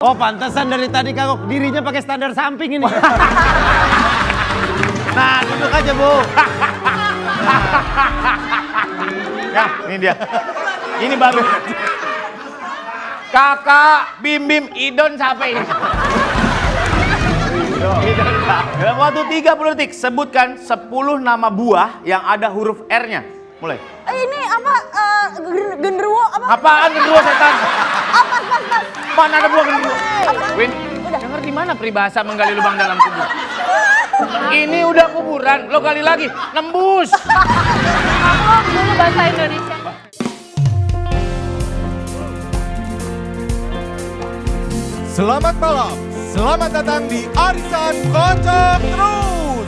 Oh, pantesan dari tadi kagok dirinya pakai standar samping ini. Nah, duduk aja, Bu. Ya, ini dia. Ini baru. Kakak, Bim Bim, Idon siapa ini? Idon. Dalam waktu 30 detik, sebutkan 10 nama buah yang ada huruf R-nya. Mulai. Ini apa? Genderuwo apa? Apaan genderuwo setan? Apa? Mana ada buah genderuwo? Win, denger di mana peribahasa menggali lubang dalam kubur? Ini udah kuburan, lo gali lagi, nembus. Aku dulu bahasa Indonesia. Selamat malam, selamat datang di Arisan Kocok Terus.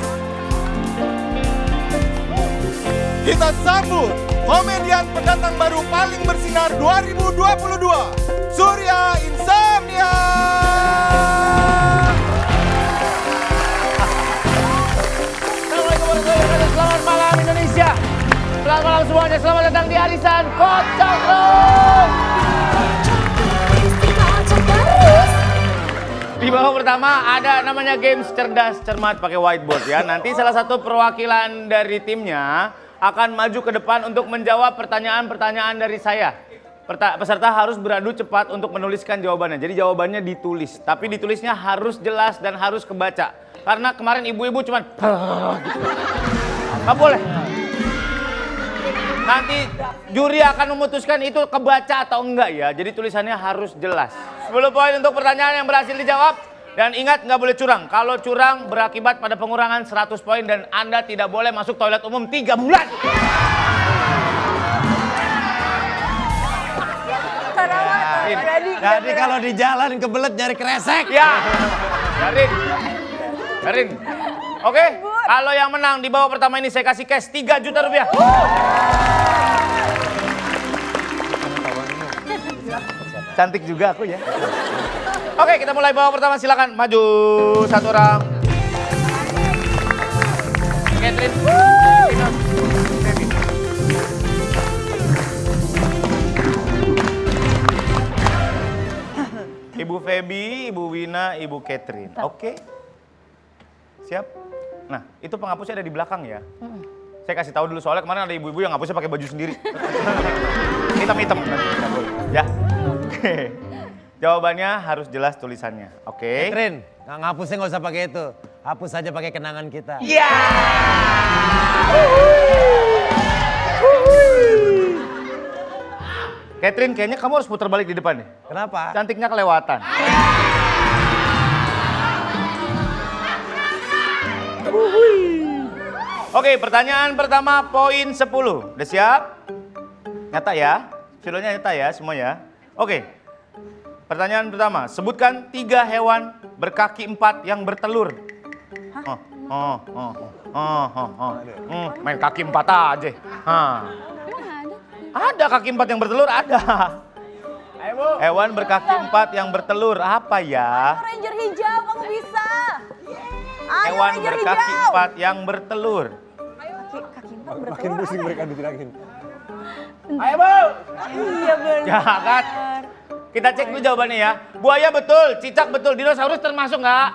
Kita sambut komedian pendatang baru paling bersinar 2022, Surya Insomnia. Assalamualaikum warahmatullahi wabarakatuh, selamat malam Indonesia. Selamat malam semuanya, selamat datang di Arisan Kocok Terus. Di babak pertama ada namanya games cerdas cermat pakai whiteboard ya. Nanti salah satu perwakilan dari timnya akan maju ke depan untuk menjawab pertanyaan-pertanyaan dari saya. Peserta harus beradu cepat untuk menuliskan jawabannya. Jadi jawabannya ditulis, tapi ditulisnya harus jelas dan harus kebaca. Karena kemarin ibu-ibu cuman gitu. Nggak boleh. Nanti juri akan memutuskan itu kebaca atau enggak ya. Jadi tulisannya harus jelas. 10 poin untuk pertanyaan yang berhasil dijawab. Dan ingat, nggak boleh curang. Kalau curang berakibat pada pengurangan 100 poin dan Anda tidak boleh masuk toilet umum 3 bulan. Jadi kalau di jalan kebelet nyari kresek. Ya, Karin. Oke, kalau yang menang di babak pertama ini saya kasih cash 3 juta rupiah. Cantik juga aku ya. Oke, kita mulai babak pertama, silakan maju satu orang. Catherine. Ibu Feby, Ibu Wina, Ibu Catherine. Oke. Siap? Nah, itu penghapusnya ada di belakang ya. Saya kasih tahu dulu soalnya kemarin ada ibu-ibu yang ngapusnya pakai baju sendiri. Hitam-hitam. Ya. Oke. Jawabannya harus jelas tulisannya. Oke. Catherine, ngapusnya nggak usah pakai itu. Hapus saja pakai kenangan kita. Iya. Catherine, kayaknya kamu harus putar balik di depan nih. Kenapa? Cantiknya kelewatan. Oke, pertanyaan pertama poin 10. Udah siap? Nyata ya? Filmnya nyata ya semua ya? Oke. Pertanyaan pertama, sebutkan 3 hewan berkaki 4 yang bertelur. Main kaki 4 aja. Ada kaki 4 yang bertelur, ada. Hewan berkaki 4 yang bertelur, apa ya? Ranger hijau, kamu bisa. Hewan berkaki 4 yang bertelur. Kaki 4 bertelur. Makin pusing mereka dibilangin. Ayo, Bu. Iya benar. Ya kan? Kita cek dulu jawabannya ya. Buaya betul, cicak betul, dinosaurus termasuk nggak?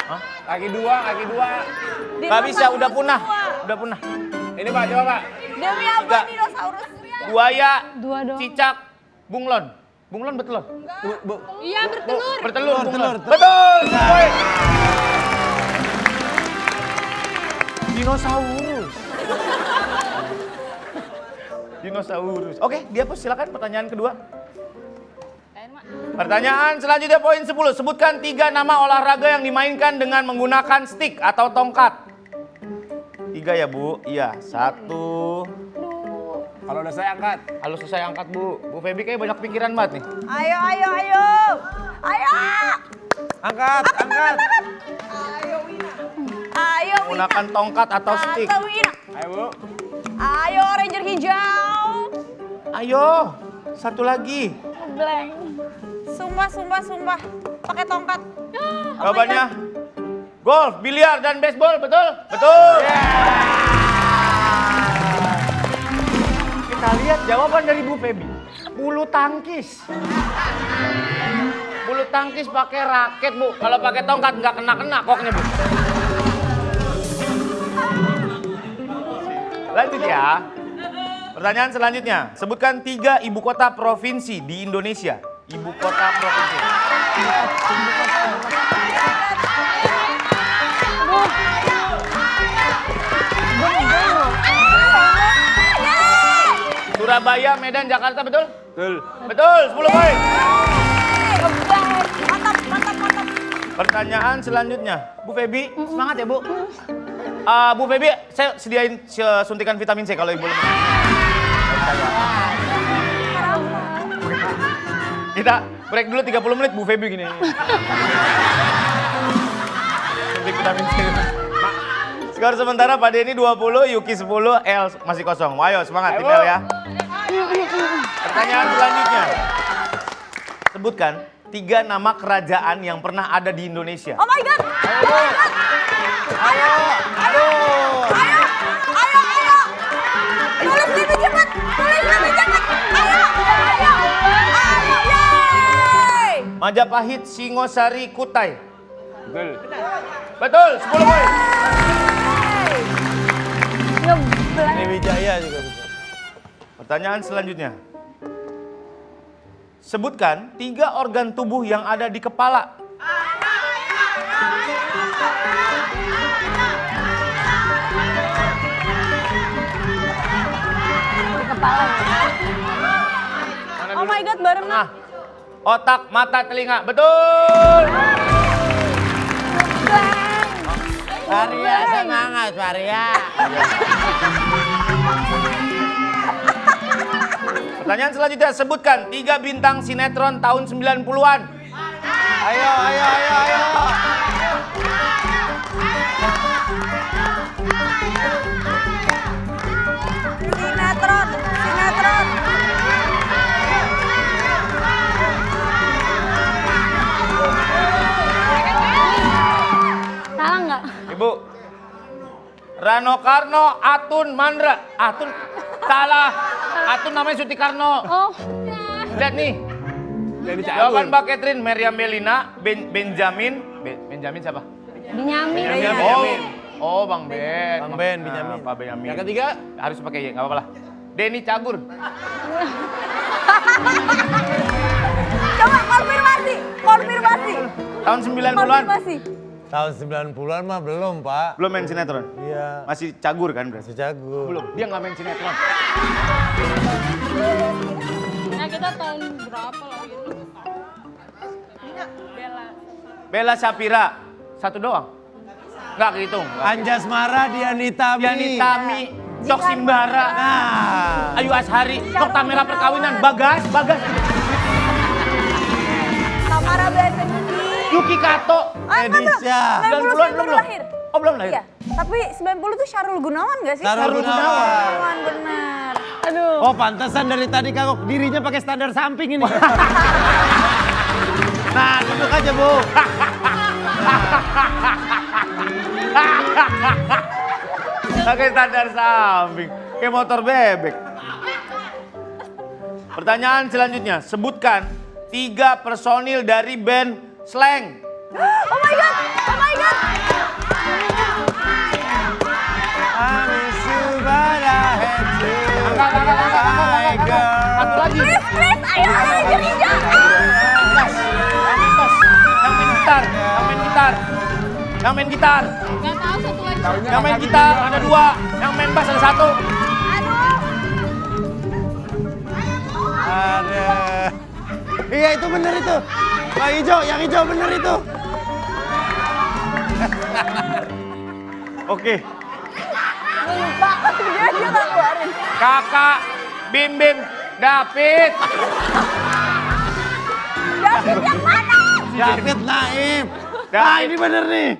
Hah? Kaki 2. Nggak bisa, udah punah. Udah punah. Ini Pak, coba Pak. Demi apa 3. dinosaurus? Buaya, 2 dong. cicak, bunglon. Bunglon bertelur? Iya bertelur. Bertelur, bunglon. Telur. Betul! Poin. Dinosaurus. Dinosaurus. Oke, dihapus silakan pertanyaan kedua. Pertanyaan selanjutnya poin 10. Sebutkan 3 nama olahraga yang dimainkan dengan menggunakan stick atau tongkat. 3 ya, Bu? Iya. 1. Kalau udah saya angkat. Kalau selesai angkat, Bu. Bu Feby kayak banyak pikiran banget nih. Ayo. Angkat. Ayo. Menggunakan tongkat atau stick. Atau Wina. Ayo, Bu. Ayo Ranger hijau. Ayo. Satu lagi. Blank. Sumpah. Pakai tongkat. Jawabannya golf, biliar, dan baseball, betul? Betul. Kita lihat jawaban dari Bu Feby. Bulu tangkis. Bulu tangkis pakai raket, Bu. Kalau pakai tongkat nggak kena-kena koknya, Bu. Lanjut ya. Pertanyaan selanjutnya. Sebutkan 3 ibu kota provinsi di Indonesia. Ibu kota provinsi. Surabaya, Medan, Jakarta, betul? Betul. Betul, 10 poin. Mantap, mantap, mantap. Pertanyaan selanjutnya. Bu Febi, semangat ya Bu. Bu Febi, saya sediain suntikan vitamin C kalau Ibu lemah. Kita break dulu 30 menit Bu Febi gini. Suntik vitamin C. Skor sementara Pak Denny 20, Yuki 10, El masih kosong. Ayo semangat tim El ya. Pertanyaan selanjutnya. Sebutkan 3 nama kerajaan yang pernah ada di Indonesia. Oh my god. Ayo. Tulis lebih cepat. Ayo. Yeay. Majapahit, Singosari, Kutai. Betul. Betul, 10 poin. Wijaya juga bisa. Pertanyaan selanjutnya. Sebutkan 3 organ tubuh yang ada di kepala. Oh my god, bareng. Nah, otak, mata, telinga. Betul. Varia semangat, Varia. Pertanyaan selanjutnya, sebutkan 3 bintang sinetron tahun 90-an. Ayo. Sinetron. Salah nggak? Ibu. Rano Karno, Atun Mandra. Atun, salah. Atun namanya Suti Karno. Oh. Lihat nih. Jawaban Mbak Catherine, Meriam Belina, Benjamin. Benjamin siapa? Benyamin. Oh, Bang Ben. Bang Ben, Benyamin. Pak Benyamin. Yang ketiga? Harus pakai Y, nggak apa-apa lah. Denny Cagur. Coba konfirmasi. Tahun 90-an. Konfirmasi. Tahun 90-an mah belum, Pak. Belum main sinetron? Iya. Masih Cagur kan berarti? Sejago. Belum, dia nggak main sinetron. Nah, kita tahun berapa lah gitu? Bella Shapira, satu doang. Nggak kehitung. Anjasmara, Dianita Tami, Sok Simbara, Nah. Ayu Ashari, Nokta Merah Perkawinan, Bagas. Tamara Blessing. Yuki Kato. Edisha. 90 belum lahir. Oh belum lahir? Iya, tapi 90 tuh Syarul Gunawan gak sih? Syarul Gunawan. Bener. Aduh. Oh, pantesan dari tadi kagok dirinya pakai standar samping ini. Nah, duduk aja, Bu. Pakai standar samping, kayak motor bebek. Pertanyaan selanjutnya, sebutkan 3 personil dari band Slang. Oh my god. Angkat. Satu lagi. Please, ayo Ranger Hijau. Yang main gitar. Gak tahu satu lagi. Yang main gitar ada 2, yang main bass ada 1. Aduh. Ada. Iya, itu bener itu. Yang hijau bener itu. Oke. Lupa. Dia gak keluarin. Kakak, Bim, David. David yang mana? David Naim. David. Nah, ini bener nih.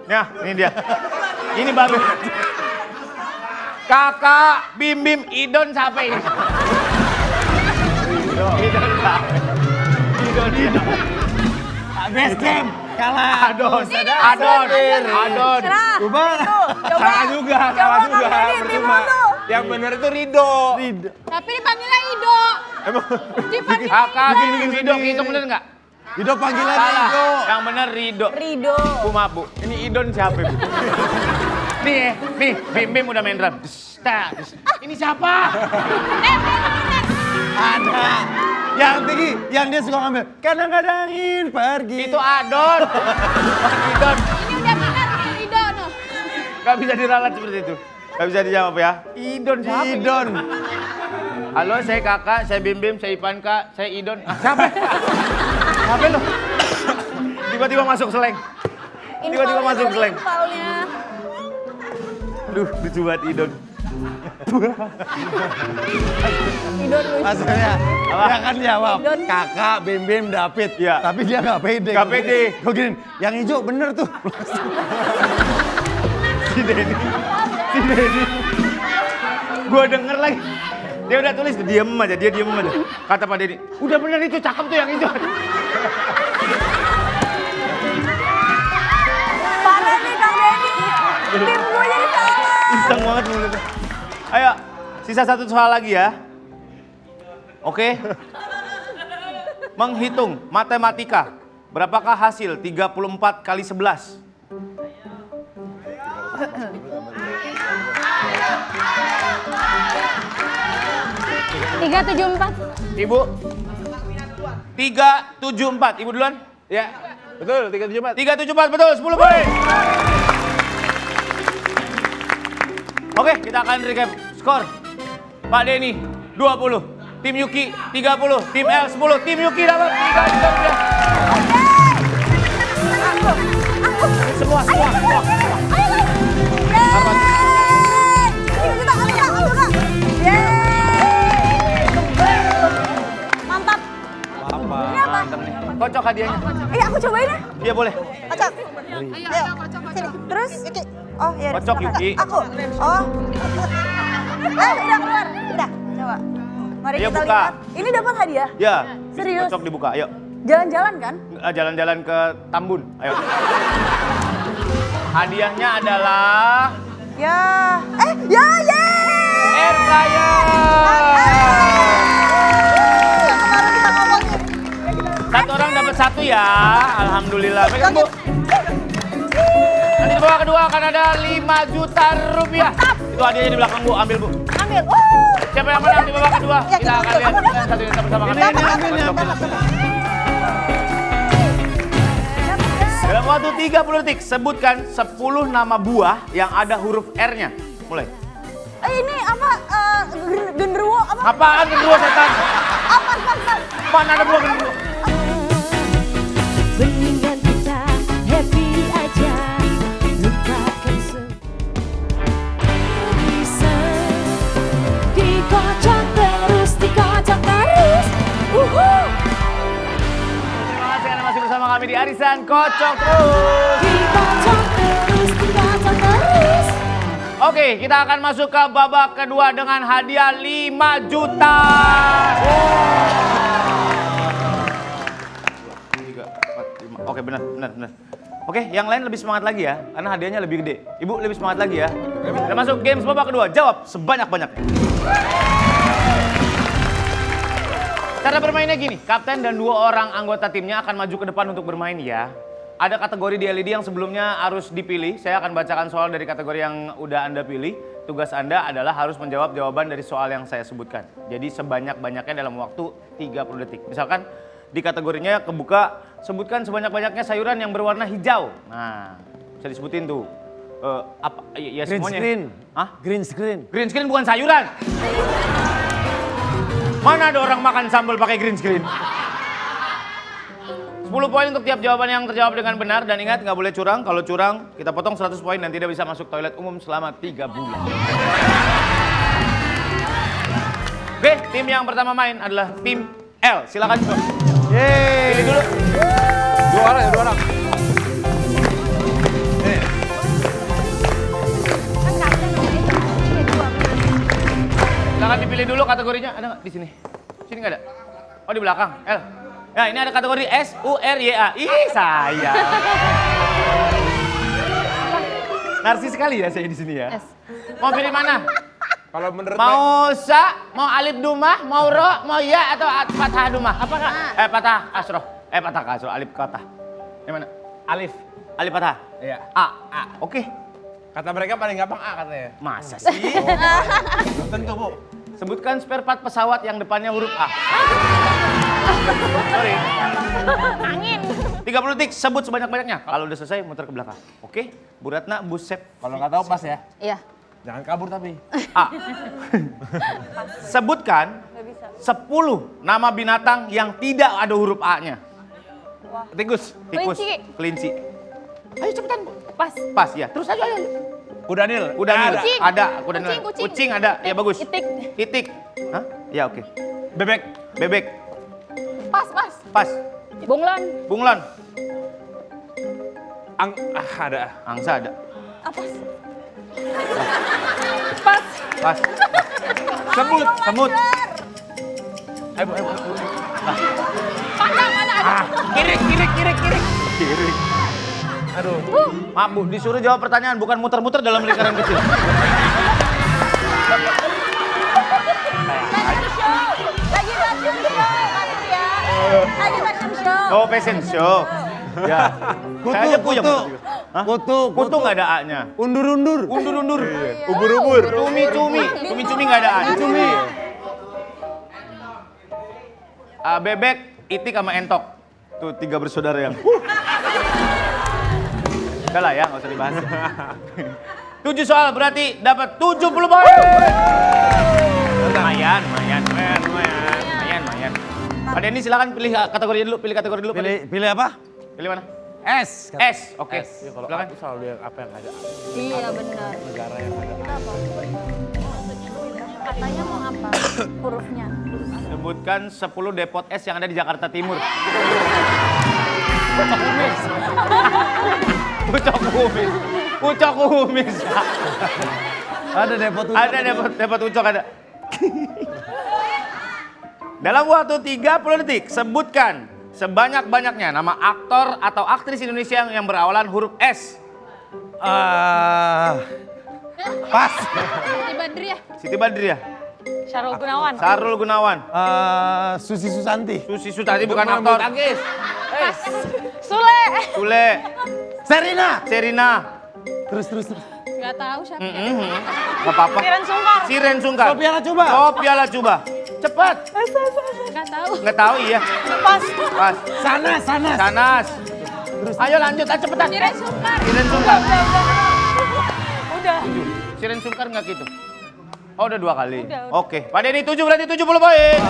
Nah, ini dia. Ini baru. Kakak, Bim, Idon siapa ini? Idon siapa? Idon. Best Camp. Kalah. Adon. Serah. Coba. Tuh, coba. Salah juga. Coba Kang Denny, tim lo tuh. Yang benar itu Rido. Rido. Tapi dipanggilnya Ido. Emang Dipanggil Kakak bikin Rido, itu bener nggak? Rido panggilan Salah. Rido. Yang bener Rido. Rido. Bu maaf bu, ini Idon siapa bu? nih, Bim Bim udah main drum. Des, tak, des. Ini siapa? Ada. Yang tinggi, yang dia suka ngambil. Kadang-kadang ingin pergi. Itu Adon. Bukan Idon. Ini udah benar nih Rido noh. Gak bisa diralat seperti itu. Gak bisa dijawab ya. Idon siapa? Idon. Halo, saya kakak, saya Bim Bim, saya Ivanka, saya Idon. Ah, siapa? Siapa lo? Tiba-tiba masuk seleng. Tiba-tiba masuk seleng. Infalnya. Aduh, lucu banget Idon. Idon lucu. Maksudnya, dia kan jawab. Idon. Kakak, Bim Bim, David. Iya. Tapi dia gak pede. Nggak pede. Gue gini, yang hijau bener tuh. Si Denny. Gua denger lagi. Dia udah tulis, dia diem aja. Kata Pak Denny, udah bener itu, cakep tuh yang hijau. Parah nih Kang Denny. Tim gue jadi salah. Iseng banget mulutnya. Ayo, sisa satu soal lagi ya. Oke. Menghitung matematika. Berapakah hasil 34 kali 11? 374. Ibu? 374. Ibu duluan? Ya. Betul, 374. 374 betul, 10 poin. Oke, kita akan recap skor. Pak Denny 20, tim Yuki 30, tim L 10, tim Yuki dapat 3 juta rupiah. Semua. Mantap. Mantap nih. Kocok hadiahnya. Aku cobain ya. Iya boleh. Kocok. Ayo, sini. Terus, Yuki. Oh, iya. Kocok, silakan. Yuki. Aku. Oh. Udah keluar. Udah, coba. Mari Ayo, kita buka. lihat. Ini dapat hadiah. Ya. Serius? Kocok dibuka, ayo. Jalan-jalan kan? Jalan-jalan ke Tambun, ayo. Hadiahnya adalah Ya. Yeay! air fryer. Yang kemarin kita ngomongin. Satu orang dapat satu ya. Alhamdulillah. Pegang Bu. Nanti di bawah kedua akan ada 5 juta rupiah. Itu hadiahnya di belakang Bu, ambil Bu. Ambil. Siapa yang menang di babak kedua? Ya, Kita akan lihat satu kita bersama kami. Dalam waktu 30 detik, sebutkan 10 nama buah yang ada huruf R-nya. Mulai. Ini apa? Genderuwo apa? Apaan genderuwo setan? Apa? Mana ada buah genderuwo? Mendingan kita happy aja, lupakan bisa dikocok terus. Terima kasih Anda masih bersama kami di Arisan Kocok Terus. Dikocok terus. Oke, kita akan masuk ke babak kedua dengan hadiah 5 juta. 3, 4, 5. Oke, benar. Oke, yang lain lebih semangat lagi ya, karena hadiahnya lebih gede. Ibu lebih semangat lagi ya. Kita masuk games babak kedua, jawab sebanyak-banyaknya. Cara bermainnya gini, kapten dan 2 orang anggota timnya akan maju ke depan untuk bermain ya. Ada kategori di LED yang sebelumnya harus dipilih. Saya akan bacakan soal dari kategori yang udah Anda pilih. Tugas Anda adalah harus menjawab jawaban dari soal yang saya sebutkan. Jadi sebanyak-banyaknya dalam waktu 30 detik. Misalkan di kategorinya kebuka, sebutkan sebanyak-banyaknya sayuran yang berwarna hijau. Nah, bisa disebutin tuh. Apa? Ya Green semuanya. screen. Hah? Green screen. Green screen bukan sayuran. Mana ada orang makan sambal pakai green screen? 10 poin untuk tiap jawaban yang terjawab dengan benar. Dan ingat, nggak boleh curang. Kalau curang, kita potong 100 poin dan tidak bisa masuk toilet umum selama 3 bulan. Oke, tim yang pertama main adalah tim L. Silakan. Yeay. Pilih dulu. 2 orang ya, 2 orang. Silakan dipilih dulu kategorinya. Ada nggak di sini? Sini nggak ada? Oh, di belakang. L. Nah, ini ada kategori SURYA. Ih, saya. Narsis sekali ya saya di sini ya. Mau pilih mana? Kalau menurut Mau sa, mau alif dumah, mau ro, mau ya atau patah dumah? Apakah? Patah kasroh. Patah kasroh, alif patah. Yang mana? Alif. Alif patah. Iya. A. Oke. Kata mereka paling gampang A katanya. Masa sih? Belum tentu, Bu. Sebutkan spare part pesawat yang depannya huruf A. Sorry. Angin. 30 detik, sebut sebanyak-banyaknya. Kalau udah selesai, muter ke belakang. Oke? Bu Ratna, Bu Sep. Kalau nggak tahu pas ya. Iya. Jangan kabur tapi. A. Sebutkan 10 nama binatang yang tidak ada huruf A-nya. Tikus. Tikus. Kelinci. Ayo cepetan, Bu. Pas. Pas ya. Terus ayo. Kudanil. Kudanil. Kucing. Ada. Kudanil. Kucing. Kucing ada. Ya bagus. Itik. Itik. Hah? Ya oke. Bebek. Bebek. Pas. Pas. Bunglon. Bunglon. Ada. Angsa ada. Apa? Pas. Pas. Semut. Ayo. Pandang mana ada? Kirik. Aduh. Maaf Bu, disuruh jawab pertanyaan, bukan muter-muter dalam lingkaran kecil. Lagi fashion show, Mas ya. Lagi fashion show. Oh, fashion show. Ya. Kayaknya puyeng. Hah? Kutu nggak ada A-nya. Undur-undur. Undur-undur. Ubur-ubur. Cumi-cumi nggak ada A-nya. Cumi. Bebek, itik sama entok. Tuh 3 bersaudara yang. Udah lah ya, nggak usah dibahas. 7 soal berarti dapat 70 poin. Lumayan. Pak Denny silakan pilih kategori dulu, Pilih apa? Pilih mana? S. S, oke. Kalau Silakan. aku selalu yang apa yang ada. Iya benar. Negara yang ada. Katanya mau apa? Hurufnya. Sebutkan 10 depot es yang ada di Jakarta Timur. Ucok kumis. Ada depot. Ada depot ucok ada. Dalam waktu 30 detik, sebutkan sebanyak-banyaknya nama aktor atau aktris Indonesia yang berawalan huruf S. Pas. Siti Badriah, Syarul Gunawan. Sarul Gunawan, Susi Susanti. Susi Susanti bukan aktor. Sule. Sule, Serina. Serina. Terus. Gak tahu siapa. Gak apa-apa. Siren Sungkar. Sophia Lacuba. Sophia Lacuba. Cepat. Gak tahu. Nggak tahu iya. Pas. Pas. Sanas. Sanas. Ayo lanjut, cepetan. Siren Sungkar. Siren Sungkar. Udah. Siren Sungkar nggak gitu? Oh udah 2 kali. Udah. Oke. Pak Denny 7 berarti 70 poin.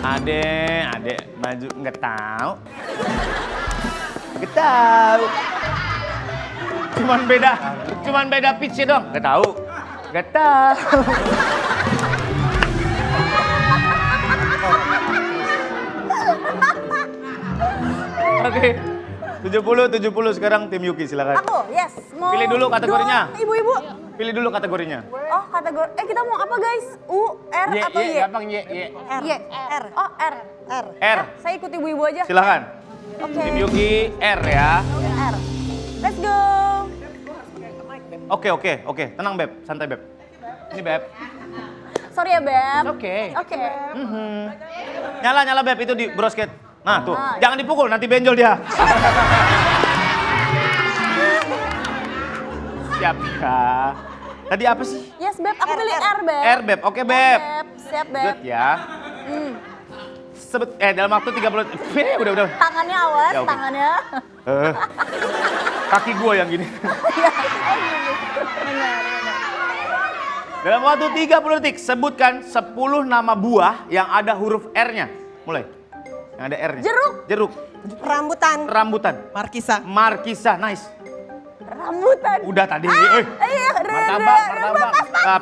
Adek maju nggak tahu. Nggak tahu. Cuman beda pitch dong. Nggak tahu. Nggak tahu. Oke. 70 sekarang tim Yuki silakan. Aku, yes. Mau Pilih dulu kategorinya. Ibu-ibu. Pilih dulu kategorinya. Oh, kategori. Kita mau apa, guys? U, R, atau Y? Gampang Y. R. Y. R. Oh, R. R. Saya ikut ibu-ibu aja. Silakan. Oke. Tim Yuki R ya. R. Let's go. Oke. Tenang Beb, santai Beb. Ini Beb. Sorry ya, Beb. Oke. Oke. Nyala Beb itu di brosket. Nah tuh, jangan dipukul nanti benjol dia. Siap ya. Tadi apa sih? Yes, Beb. Aku pilih R, Beb. R Beb, oke Beb. Siap, Beb. Good ya. Dalam waktu 30 udah. Tangannya awas, Ya, oke. tangannya. Kaki gua yang gini. Benar. Dalam waktu 30 detik, sebutkan 10 nama buah yang ada huruf R-nya. Mulai. Yang ada R-nya. Jeruk. Rambutan. Markisa, nice. Rambutan. Udah tadi. Iya, Martabak.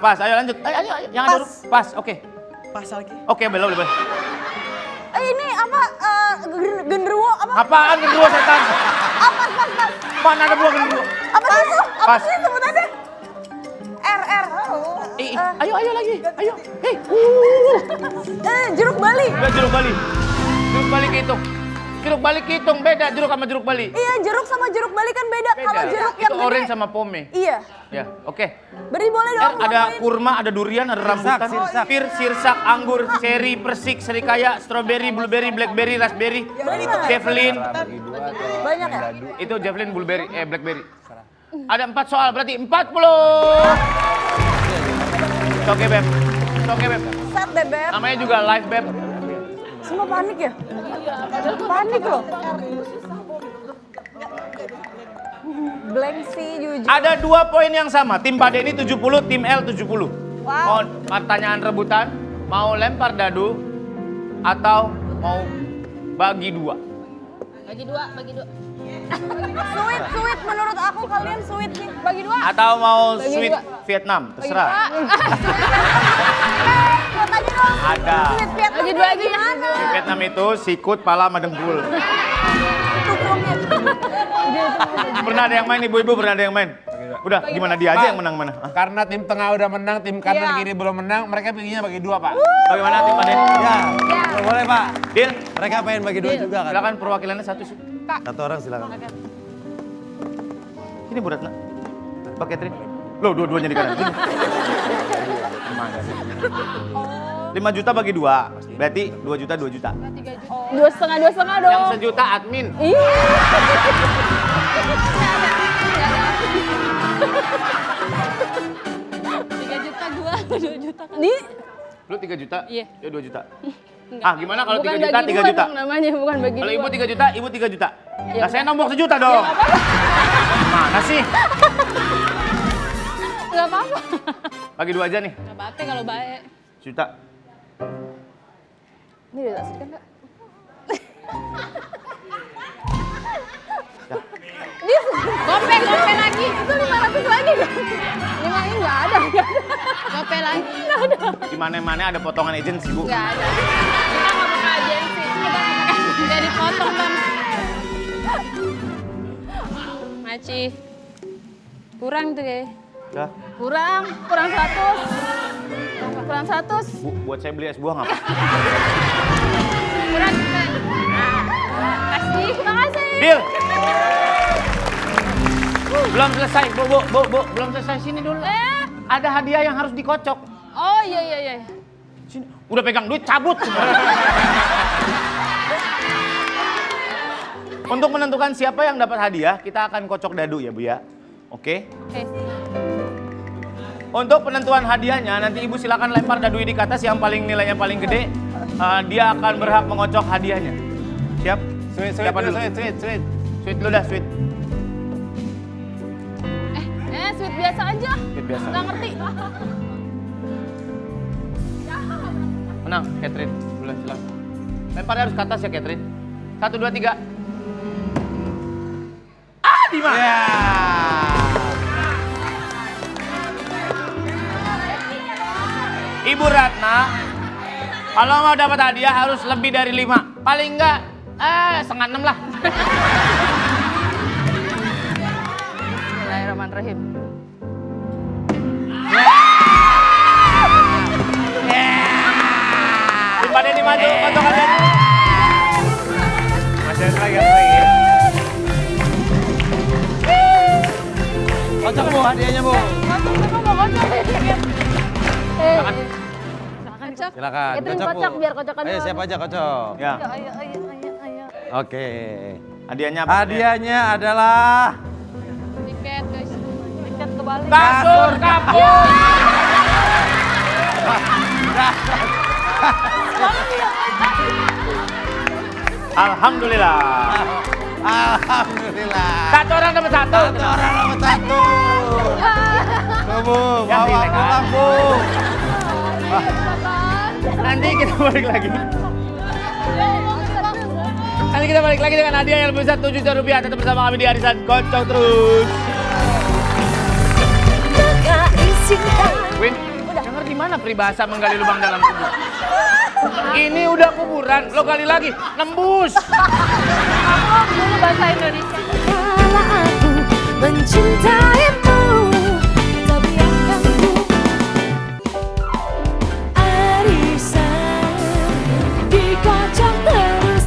Pas, ayo lanjut. Ayo. Yang ada huruf. Pas, oke. Pas lagi. Oke, belum. Ini apa? Genderuwo apa? Apaan genderuwo setan? Pas. Mana ada buah genderuwo? Apa sih itu? Apa Pas. sih sebutannya? R. Ayo lagi. Ayo. Jeruk Bali. Udah jeruk Bali kehitung. Jeruk bali hitung beda jeruk sama jeruk bali. Iya, jeruk sama jeruk bali kan beda. Kalau jeruk Itu yang gede. orange sama pome. Iya. Ya, oke. Beri boleh dong. Ada ngapain? kurma, ada durian, ada rambutan, sirsak. pir, sirsak, anggur, ceri, persik, serikaya, strawberry, blueberry, blackberry, raspberry, javelin. Banyak ya? Itu javelin, blueberry, blackberry. Ada 4 soal, berarti 40. Oke, Beb. Oke, Beb. Set deh, Beb. Namanya juga live, Beb. Semua panik ya? Panik loh. Blank sih jujur. Ada 2 poin yang sama. Tim Pak Denny 70, tim L 70. Mau Wow. pertanyaan rebutan, mau lempar dadu, atau mau bagi 2? Bagi dua. Sweet menurut aku kalian sweet nih. Bagi dua. Atau mau Bagi sweet 2. Vietnam, terserah. Mau tanya dong. Ada. Sweet Vietnam bagi 2 gimana? Di Vietnam itu sikut, pala, sama dengkul. Tukrungnya. Pernah ada yang main, ibu-ibu pernah ada yang main? Udah, gimana dia aja yang menang mana? Hah? Karena tim tengah udah menang, tim kanan Iya. kiri belum menang, mereka pilihnya bagi 2, Pak. Bagaimana tim Pak Denny? Ya, boleh Pak. Deal? Mereka pengen bagi 2 juga kan? Silakan perwakilannya 1 sih. Satu orang silakan. Ini Bu Ratna. Pak Catherine. Loh, dua-duanya di kanan. Sini. Gimana sih? 5 juta bagi 2. Berarti 2 juta, 2 juta. 2,5 dong. Yang sejuta admin. Ih. Di Lu 3 juta? Iya. Ya 2 juta. Ah, gimana kalau 3 juta, bagi 3 dua juta? dong namanya, bukan bagi Kalau dua. ibu 3 juta, ibu 3 juta. Ya Nah, saya nombok sejuta dong. Mana sih? Nggak apa-apa. Bagi 2 aja nih. Nggak apa-apa kalau baik. Juta. Ini udah tak kan, Kak? Gope lagi. itu 500 lagi dong. 5 ini nggak ada. Gope lagi. Nggak ada. Di mana-mana ada potongan agensi, Bu. Nggak ada. Kita nggak buka agensi. Nggak dipotong, Bang. Maci. Kurang tuh, kayak. Ya. Kurang 100. Kurang 100. Bu, buat saya beli es buah nggak apa? Kurang. Kasih. Makasih. Deal. Belum selesai, Bu. Belum selesai, sini dulu. Ada hadiah yang harus dikocok. Oh iya. Sini. Udah pegang duit, cabut. Untuk menentukan siapa yang dapat hadiah, kita akan kocok dadu ya, Bu ya. Oke? Oke. Untuk penentuan hadiahnya, nanti Ibu silakan lempar dadu ini ke atas yang paling nilainya paling gede. Dia akan berhak mengocok hadiahnya. Siap? Sweet, Siapa dulu? sweet. Sweet dulu dah, sweet. Sweet biasa aja. Sweet biasa. Nggak ngerti. Menang, Catherine. Dulu, silakan. Lemparnya harus ke atas ya, Catherine. 1, 2, 3. Ah, Dimas! Ya. Ibu Ratna, kalau mau dapat hadiah harus lebih dari 5. Paling enggak, setengah 6 lah. Bismillahirrahmanirrahim. Tim Pak Denny maju, kocok hadiahnya. Masih ada lagi. Kocok Bu hadiahnya Bu. Silakan. Silakan. Catherine Kocok Bu. kocok, biar kocokan Ayo dulu. siapa aja kocok. Ya, Ayo. Oke. hadiahnya apa? Hadiahnya adalah Tiket, guys. Tiket ke Bali. Kasur kapur. Alhamdulillah. Alhamdulillah. 1 orang dapat 1. Satu orang dapat 1. Bu, Ya, bawa silakan. pulang Bu. Nanti kita balik lagi. Nanti kita balik lagi dengan hadiah yang lebih besar 7 juta rupiah. Tetap bersama kami di Arisan Kocok Terus. Win, denger di mana peribahasa menggali lubang dalam kubur? Ini udah kuburan, lo gali lagi, nembus. Dulu bahasa Indonesia. Kala aku mencintaimu, tak biarkan ku arisan. Dikocok terus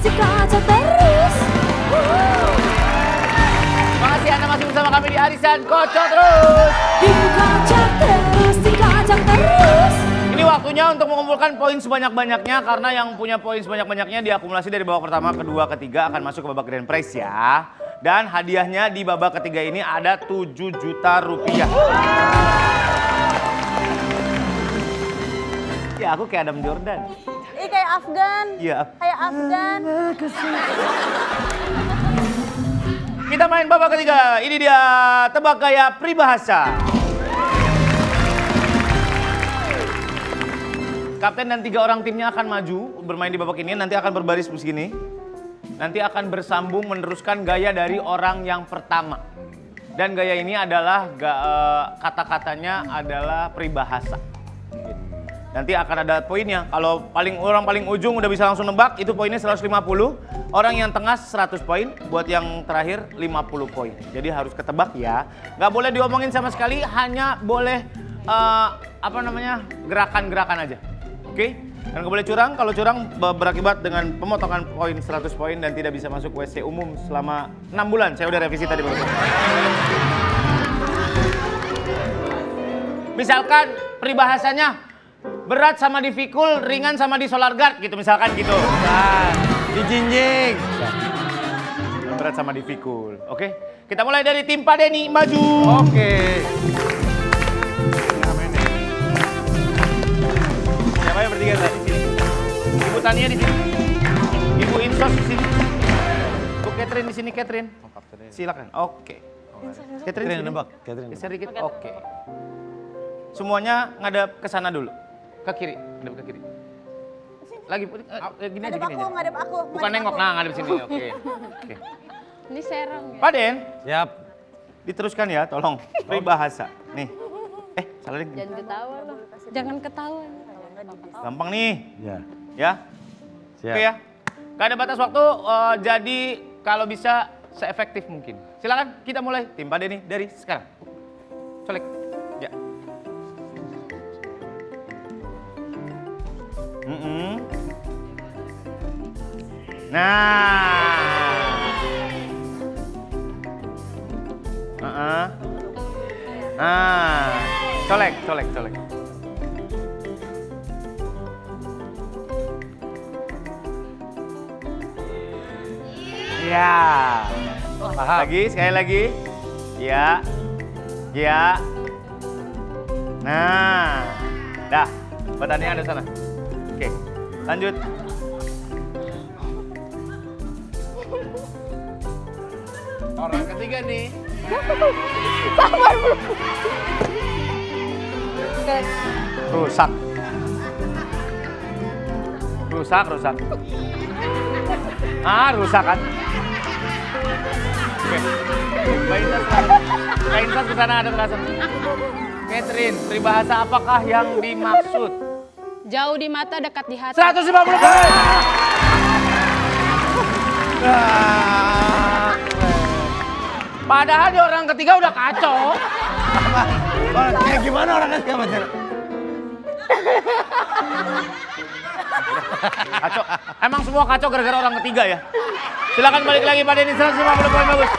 kami di Arisan Kocok Terus. Dikocok terus, dikocok terus. Ini waktunya untuk mengumpulkan poin sebanyak-banyaknya karena yang punya poin sebanyak-banyaknya diakumulasi dari babak pertama, kedua, ketiga akan masuk ke babak grand prize ya. Dan hadiahnya di babak ketiga ini ada 7 juta rupiah. Ya aku kayak Adam Jordan. Ih kayak Afgan. Iya. Kayak Afgan. Kita main babak ketiga. Ini dia tebak gaya peribahasa. Kapten dan 3 orang timnya akan maju bermain di babak ini. Nanti akan berbaris begini. Nanti akan bersambung meneruskan gaya dari orang yang pertama. Dan gaya ini adalah kata-katanya adalah peribahasa. Nanti akan ada poinnya. Kalau orang paling ujung udah bisa langsung nebak, itu poinnya 150. Orang yang tengah 100 poin, buat yang terakhir 50 poin. Jadi harus ketebak ya. Nggak boleh diomongin sama sekali, hanya boleh gerakan-gerakan aja. Oke? Dan nggak boleh curang. Kalau curang berakibat dengan pemotongan poin 100 poin dan tidak bisa masuk WC umum selama 6 bulan. Saya udah revisi tadi. Misalkan peribahasanya berat sama dipikul, ringan sama di solar guard gitu misalkan gitu. Dijinjing. Berat sama dipikul. Oke? Kita mulai dari tim Pak Denny, maju. Oke. Siapa yang bertiga di sini? Ibu Tania di sini. Ibu Insos di sini. Bu Catherine di sini, Catherine. Silakan. Oke. Catherine nebak. Catherine. Geser dikit. Oke. Semuanya ngadep ke sana dulu. Ke kiri, ngadep ke kiri. Lagi gini aja, gini aja. Ngadep aku. Bukan nengok, nah ngadep sini. Oke. Oke. Ini serong ya. Pak Den, Siap. diteruskan ya, tolong. Peribahasa. Nih. Salah deh. Jangan ketawa loh. Jangan ketawa. Gampang nih. Ya. Ya. Siap. Oke ya. Gak ada batas waktu, jadi kalau bisa seefektif mungkin. Silakan kita mulai. Tim Pak Denny dari sekarang. Colek. Ya. Colek. Ya. Lagi, sekali lagi. Ya. Nah. Dah. Badannya ada sana. Oke. Lanjut. Orang ketiga nih. Rusak. Rusak kan? Oke. Mbak Intas ke sana ada perasaan. Catherine, peribahasa apakah yang dimaksud? Jauh di mata, dekat di hati. 150 poin. Padahal di orang ketiga udah kacau. Kayak gimana orang ketiga macam? Kacau. Emang semua kacau gara-gara orang ketiga ya? Silakan balik lagi Pak Denny, 150 poin bagus.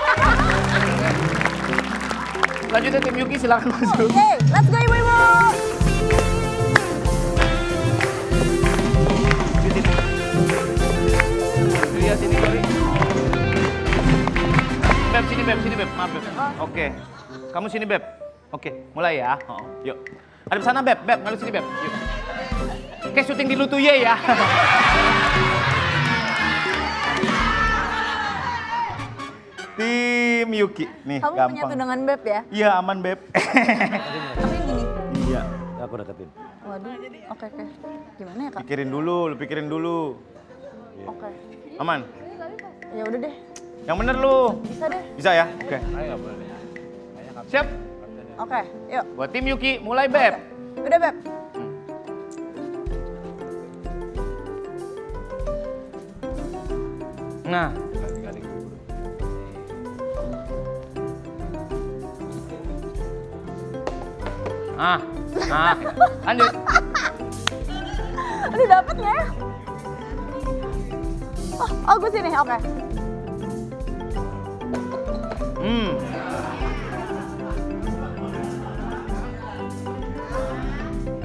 Lanjutnya tim Yuki silakan masuk. Oke, let's go ibu-ibu. Iya sini sorry. Sini Beb, maaf Beb. Oke. Kamu sini Beb. Oke, mulai ya. Yuk. Ada sana Beb, ngalu sini Beb. Yuk. Kayak syuting di Lutuye ya. Tim Yuki. Nih, Kamu gampang. menyatu dengan Beb ya? Iya, aman Beb. Tapi yang gini. Iya. Aku deketin. Waduh, oke. Gimana ya kak? Lu pikirin dulu. Oke. Aman? Ya udah deh, Yang bener lu. bisa deh. Bisa ya? Oke. Siap? Oke, yuk. Buat tim Yuki, mulai Beb. Udah Beb. Nah. Lanjut. Aduh dapet nggak ya? Oh gue sini, oke.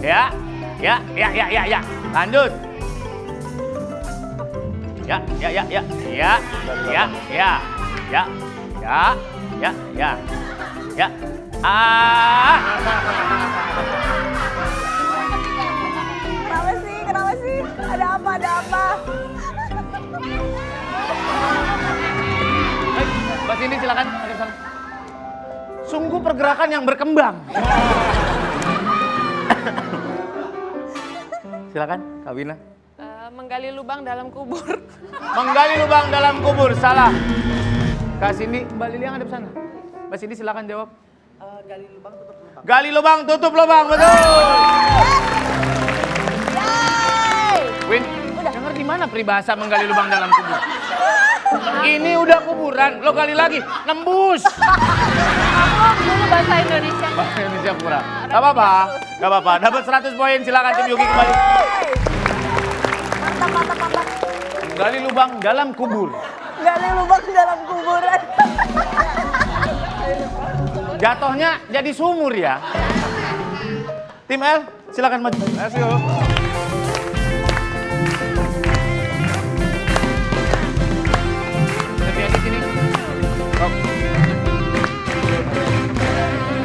Ya. Lanjut. Ya. Kenapa sih? Ada apa? Mbak Cindy silakan. Ada sana. Sungguh pergerakan yang berkembang. Silakan, Kak Wina. Menggali lubang dalam kubur. Menggali lubang dalam kubur, salah. Kak Cindy, Mbak Lili yang ada di sana. Mbak Cindy silakan jawab. Gali lubang, tutup lubang, betul. Win, denger di mana peribahasa menggali lubang dalam kubur? Ini udah kuburan, lo gali lagi, nembus. Aku dulu bahasa Indonesia. Bahasa Indonesia kurang. Gak apa-apa. Dapat 100 poin, silakan tim Yuki kembali. Mantap. Gali lubang dalam kubur. Gali lubang dalam kuburan. Jatuhnya jadi sumur ya. Tim L, silakan maju. Let's go. Tapi di sini.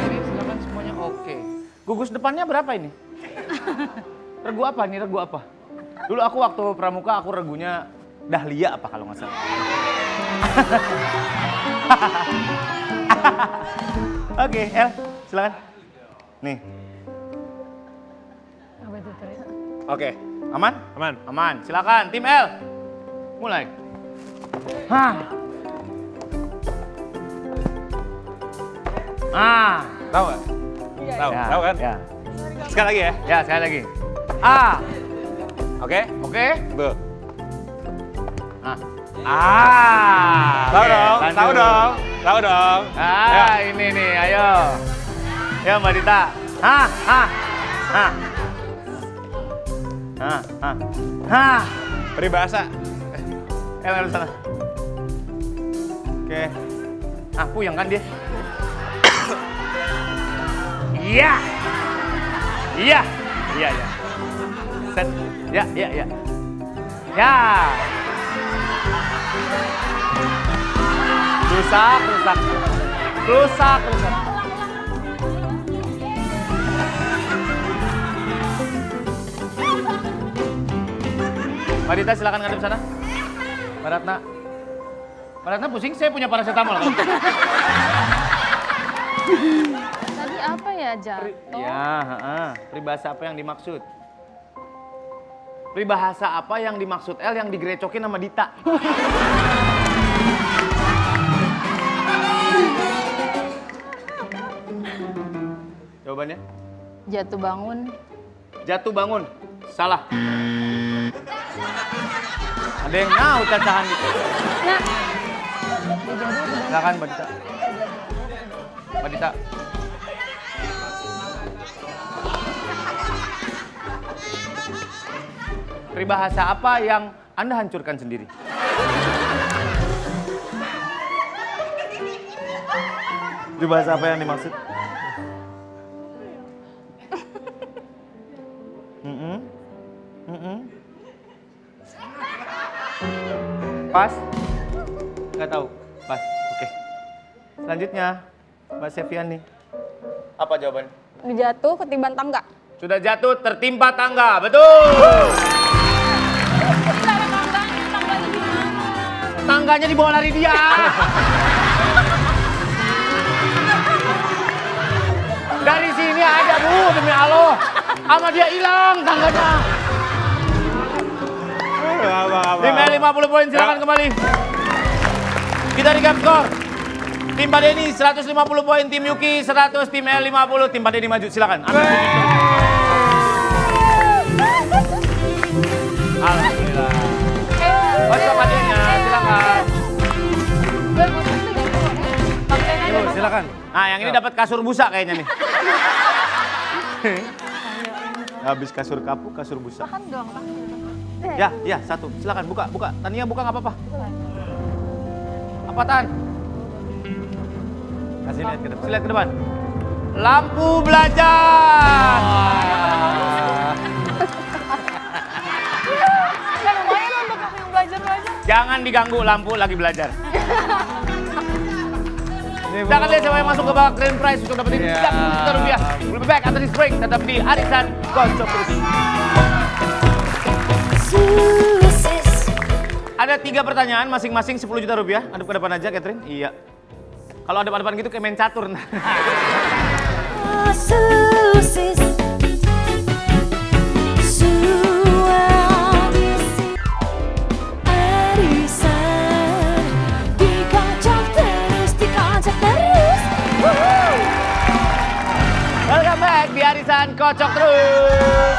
Ini silakan semuanya oke. Gugus depannya berapa ini? Regu apa nih? Regu apa? Dulu aku waktu pramuka aku regunya Dahlia apa kalau nggak salah. Oke, El, silakan. Nih. Oke, aman? Aman. Silakan, tim L. Mulai. Tahu nggak? Tahu kan? Ya. Sekali lagi ya. Ya, sekali lagi. A. Oke. Oke. B. Tahu Oke, dong, lanjut. tahu dong. Ya. Ini nih, ayo. Ya, Mbak Dita. Peribahasa. Ada sana. Oke. Puyeng kan dia? Iya. Set. Ya. Rusak. Mbak Dita silakan ngadep sana. Mbak Ratna pusing, saya punya paracetamol. Tadi apa ya, jatuh? Ya, peribahasa apa yang dimaksud? Peribahasa apa yang dimaksud L yang digerecokin sama Dita? Jawabannya? Jatuh bangun. Salah. Ada yang mau cacahan gitu. Silakan Mbak Dita. Peribahasa apa yang Anda hancurkan sendiri? Peribahasa apa yang dimaksud? Pas? Nggak tahu. Pas. Oke. Selanjutnya, Mbak Seviani. Apa jawabannya? Jatuh ketiban tangga. Sudah jatuh tertimpa tangga. Betul. Tangganya dibawa lari dia. Dari sini ada Bu, demi Allah. Sama dia hilang tangganya. Tim L 50 poin, silakan kembali. Kita recap skor. Tim Pak Denny 150 poin, tim Yuki 100, tim L 50, tim Pak Denny maju, silakan. Alhamdulillah. Masuk hadiahnya, silakan. Yuk, silakan. Nah, yang ini dapat kasur busa kayaknya nih. Habis kasur kapuk, kasur busa. Makan dong, Ya, satu. Silakan buka. Tania buka nggak apa-apa. Apa Tan? Kasih lihat ke depan. Lampu belajar. Jangan diganggu, lampu lagi belajar. Kita akan lihat siapa yang masuk ke babak grand prize untuk dapetin 30 juta rupiah. We'll be back after this break. Tetap di Arisan Kocok Terus. Ada 3 pertanyaan, masing-masing 10 juta rupiah. Adep ke depan aja, Catherine. Iya. Kalau adep-adepan gitu kayak main catur. Welcome back di Arisan Kocok Terus.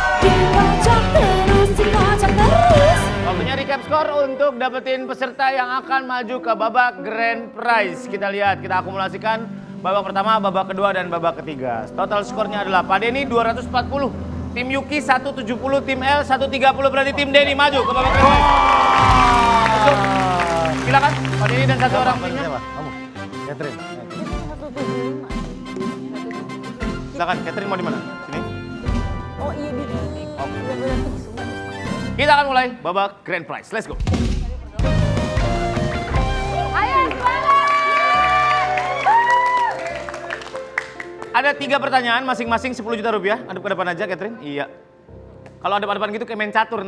Waktunya recap skor untuk dapetin peserta yang akan maju ke babak grand prize. Kita lihat, kita akumulasikan babak pertama, babak kedua, dan babak ketiga. Total skornya adalah Pak Denny 240, tim Yuki 170, tim L 130. Berarti tim Denny maju ke babak grand prize. Masuk. Silakan Pak Denny dan satu orang timnya. Kamu, Catherine. Silakan, Catherine mau di mana? Sini. Oh iya di sini. Kita akan mulai babak grand prize. Let's go. Ayo semangat. Ada 3 pertanyaan, masing-masing 10 juta rupiah. Adep ke depan aja, Catherine. Iya. Kalau adep-adepan gitu kayak main catur.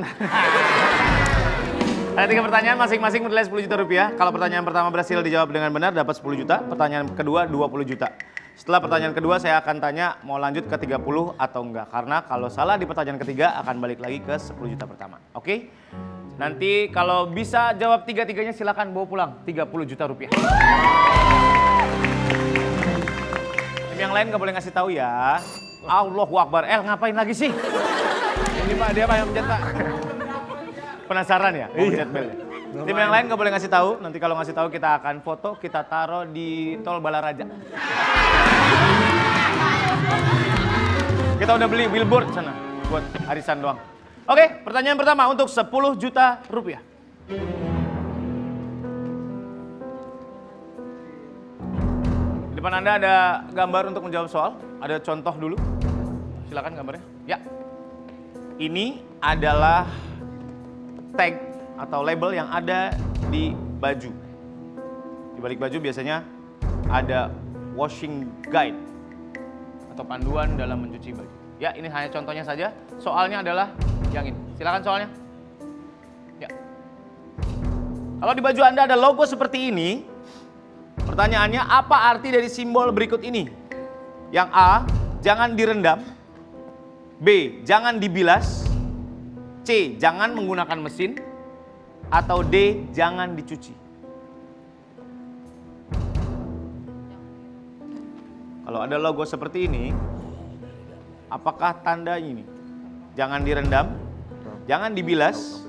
Ada 3 pertanyaan, masing-masing bernilai 10 juta rupiah. Kalau pertanyaan pertama berhasil dijawab dengan benar, dapat 10 juta. Pertanyaan kedua, 20 juta. Setelah pertanyaan kedua, saya akan tanya mau lanjut ke 30 atau enggak. Karena kalau salah di pertanyaan ketiga, akan balik lagi ke 10 juta pertama. Oke? Nanti kalau bisa jawab 3-3-nya, silakan bawa pulang 30 juta rupiah. Tim yang lain nggak boleh ngasih tahu ya. Allahu Akbar. Ngapain lagi sih? Ini Pak, dia Pak yang pencet Pak. Penasaran ya? Mau pencet bel ya? Tim yang lain nggak boleh ngasih tahu. Nanti kalau ngasih tahu kita akan foto, kita taruh di Tol Balaraja. Kita udah beli billboard sana buat arisan doang. Oke, pertanyaan pertama untuk 10 juta rupiah. Di depan Anda ada gambar untuk menjawab soal. Ada contoh dulu. Silakan gambarnya. Ya. Ini adalah tag atau label yang ada di baju. Di balik baju biasanya ada washing guide atau panduan dalam mencuci baju. Ya, ini hanya contohnya saja. Soalnya adalah yang ini. Silakan soalnya. Ya. Kalau di baju Anda ada logo seperti ini, pertanyaannya apa arti dari simbol berikut ini? Yang A, jangan direndam. B, jangan dibilas. C, jangan menggunakan mesin. Atau D, jangan dicuci. Kalau ada logo seperti ini, apakah tanda ini? Jangan direndam, jangan dibilas,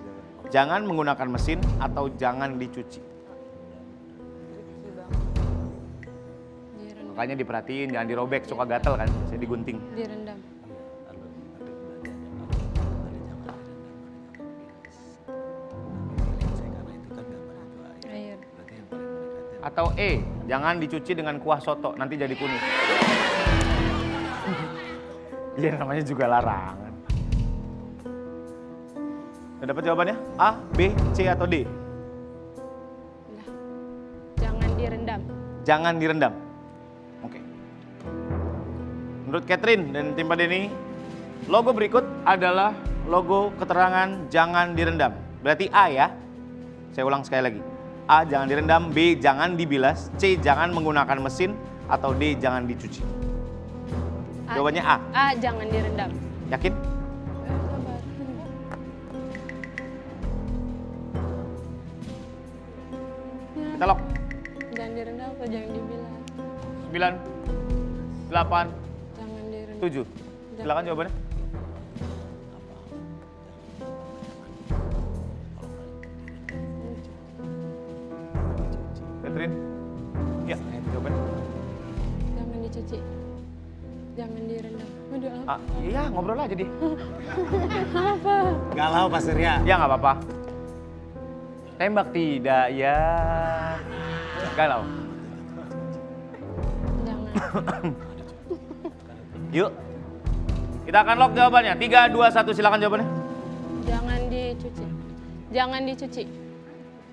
jangan menggunakan mesin, atau jangan dicuci. Makanya diperhatiin, jangan dirobek, suka gatel kan, bisa digunting. Direndam. Air. Atau E, jangan dicuci dengan kuah soto, nanti jadi kuning. Iya, namanya juga larangan. Udah dapat jawabannya? A, B, C, atau D? Nah, jangan direndam. Jangan direndam. Oke. Menurut Catherine dan tim Pak Denny, logo berikut adalah logo keterangan jangan direndam. Berarti A ya. Saya ulang sekali lagi. A, jangan direndam. B, jangan dibilas. C, jangan menggunakan mesin. Atau D, jangan dicuci. Jawabannya A. A, jangan direndam. Yakin? Kita lock. Jangan direndam atau jangan dibilas? 9, 8, Jangan direndam. 7. Silakan jawabannya. Catherine? Ya, jawabannya. Jangan dicuci. Jangan direndam. Aduh, apa? Iya, ngobrol aja deh. Apa? Galau Pak Surya. Ya nggak apa-apa. Tembak tidak ya. Galau. Jangan. Yuk. Kita akan lock jawabannya. 3, 2, 1 silakan jawabannya. Jangan dicuci. Jangan dicuci.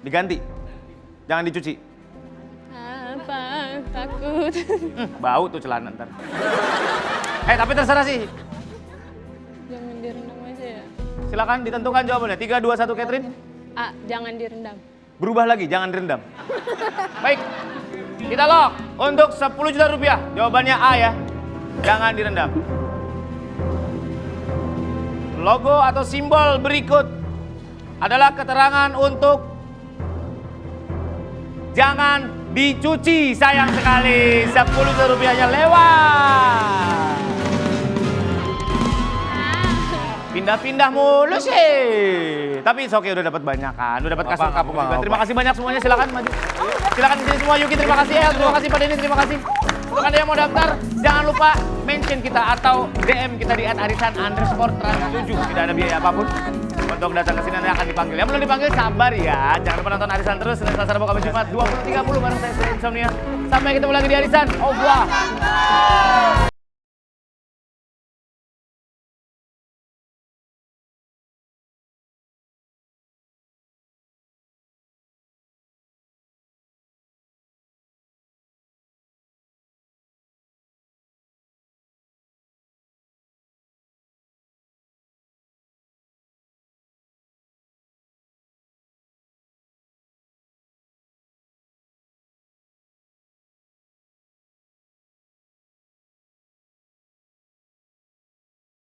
Diganti. Jangan dicuci. Apa? Takut. Bau tuh celana ntar. Tapi terserah sih. Jangan direndam aja ya. Silakan ditentukan jawabannya. 3, 2, 1 Catherine. A, jangan direndam. Berubah lagi, jangan direndam. Baik. Kita lock untuk 10 juta rupiah. Jawabannya A ya. Jangan direndam. Logo atau simbol berikut adalah keterangan untuk jangan dicuci. Sayang sekali, 10 juta rupiahnya lewat. Pindah-pindah mulu sih. Tapi oke, udah dapat banyak kan. Udah dapat kasur kapuk juga. Terima kasih banyak semuanya. Silakan maju. Silakan di sini semua. Yuki, terima kasih El. Terima kasih Pak Denny, terima kasih. Untuk Anda yang mau daftar, jangan lupa mention kita atau DM kita di @arisan_trans7. Tidak ada biaya apapun. Untuk datang ke sini Anda akan dipanggil. Yang belum dipanggil sabar ya. Jangan lupa nonton Arisan terus. Senin, Selasa, Rabu, Kamis, Jumat 20.30 bareng saya Sri Insomnia. Sampai ketemu lagi di Arisan. Au revoir.